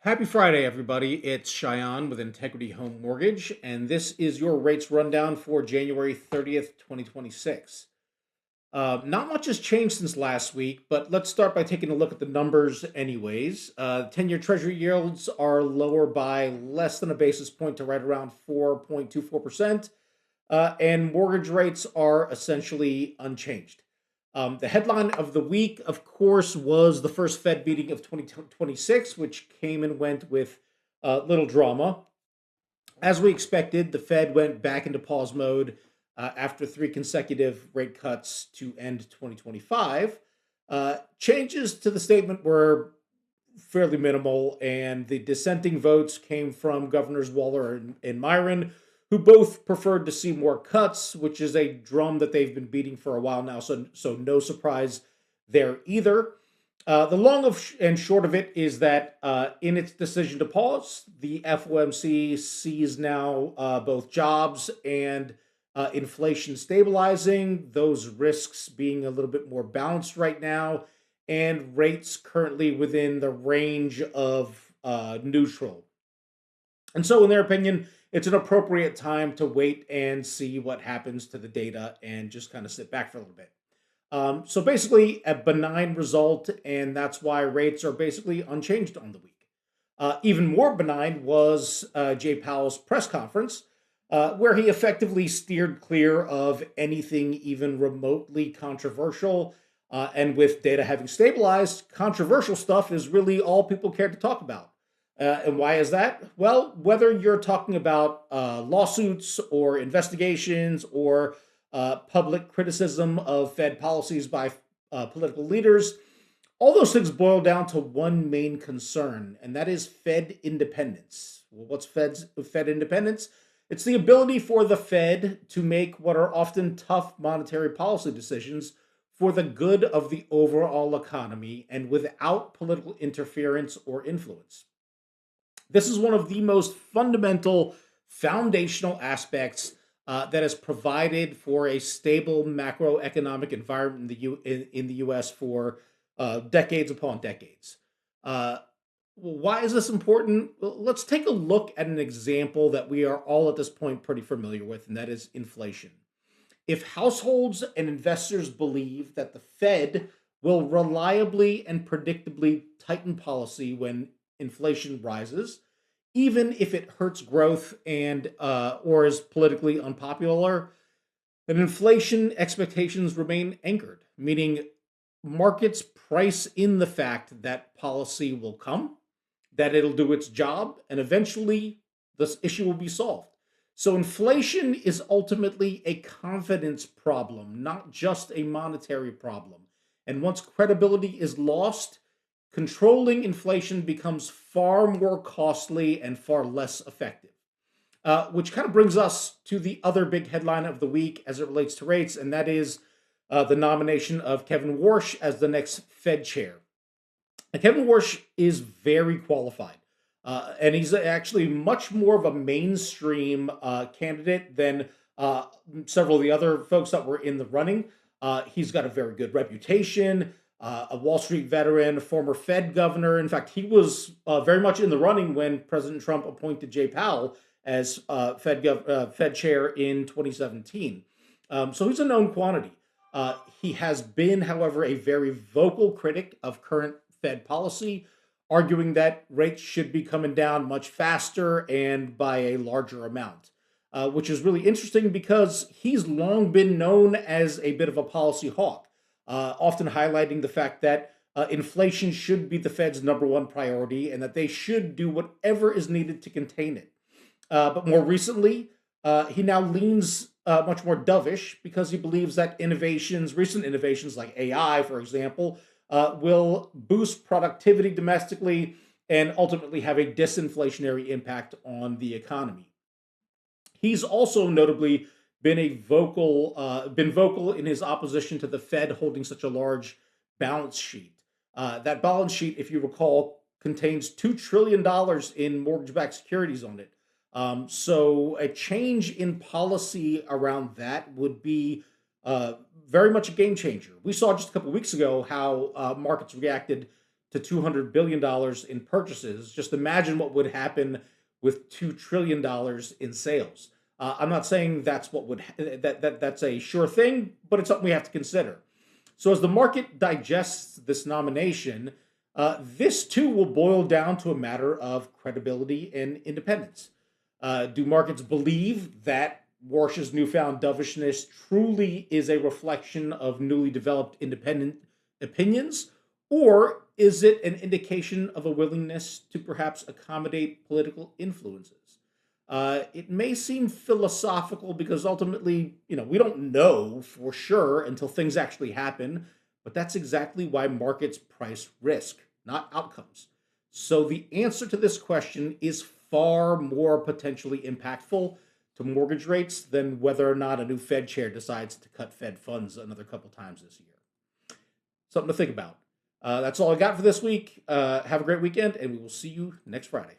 Happy Friday, everybody. It's Shayan with Integrity Home Mortgage, and this is your rates rundown for January 30th, 2026. Not much has changed since last week, but let's start by taking a look at the numbers, anyways. 10 year Treasury yields are lower by less than a basis point to right around 4.24%, and mortgage rates are essentially unchanged. The headline of the week, of course, was the first Fed meeting of 2026, which came and went with little drama. As we expected, the Fed went back into pause mode after three consecutive rate cuts to end 2025. Changes to the statement were fairly minimal, and the dissenting votes came from Governors Waller and Myron, who both preferred to see more cuts, which is a drum that they've been beating for a while now. So no surprise there either. The long and short of it is that in its decision to pause, the FOMC sees now both jobs and inflation stabilizing, those risks being a little bit more balanced right now, and rates currently within the range of neutral. And so, in their opinion, it's an appropriate time to wait and see what happens to the data and just kind of sit back for a little bit. So basically, a benign result, and that's why rates are basically unchanged on the week. Even more benign was Jay Powell's press conference, where he effectively steered clear of anything even remotely controversial. And with data having stabilized, controversial stuff is really all people care to talk about. And why is that? Well, whether you're talking about lawsuits or investigations or public criticism of Fed policies by political leaders, all those things boil down to one main concern, and that is Fed independence. Well, what's Fed independence? It's the ability for the Fed to make what are often tough monetary policy decisions for the good of the overall economy and without political interference or influence. This is one of the most fundamental foundational aspects that has provided for a stable macroeconomic environment in the U.S. for decades upon decades. Why is this important? Well, let's take a look at an example that we are all at this point pretty familiar with, and that is inflation. If households and investors believe that the Fed will reliably and predictably tighten policy when inflation rises, even if it hurts growth and or is politically unpopular, then inflation expectations remain anchored, meaning markets price in the fact that policy will come, that it'll do its job, and eventually this issue will be solved. So inflation is ultimately a confidence problem, not just a monetary problem. And once credibility is lost, controlling inflation becomes far more costly and far less effective. Which kind of brings us to the other big headline of the week as it relates to rates, and that is the nomination of Kevin Warsh as the next Fed chair. Now, Kevin Warsh is very qualified, and he's actually much more of a mainstream candidate than several of the other folks that were in the running. He's got a very good reputation, a Wall Street veteran, a former Fed governor. In fact, he was very much in the running when President Trump appointed Jay Powell as Fed chair in 2017. So he's a known quantity. He has been, however, a very vocal critic of current Fed policy, arguing that rates should be coming down much faster and by a larger amount, which is really interesting because he's long been known as a bit of a policy hawk, often highlighting the fact that inflation should be the Fed's number one priority and that they should do whatever is needed to contain it. But more recently, he now leans much more dovish because he believes that recent innovations like AI, for example, will boost productivity domestically and ultimately have a disinflationary impact on the economy. He's also notably been vocal in his opposition to the Fed holding such a large balance sheet. That balance sheet, if you recall, contains $2 trillion in mortgage-backed securities on it. So a change in policy around that would be very much a game changer. We saw just a couple weeks ago how markets reacted to $200 billion in purchases. Just imagine what would happen with $2 trillion in sales. I'm not saying that's what would that's a sure thing, but it's something we have to consider. So as the market digests this nomination, this too will boil down to a matter of credibility and independence. Do markets believe that Warsh's newfound dovishness truly is a reflection of newly developed independent opinions, or is it an indication of a willingness to perhaps accommodate political influences? It may seem philosophical because ultimately, we don't know for sure until things actually happen, but that's exactly why markets price risk, not outcomes. So the answer to this question is far more potentially impactful to mortgage rates than whether or not a new Fed chair decides to cut Fed funds another couple times this year. Something to think about. That's all I got for this week. Have a great weekend, and we will see you next Friday.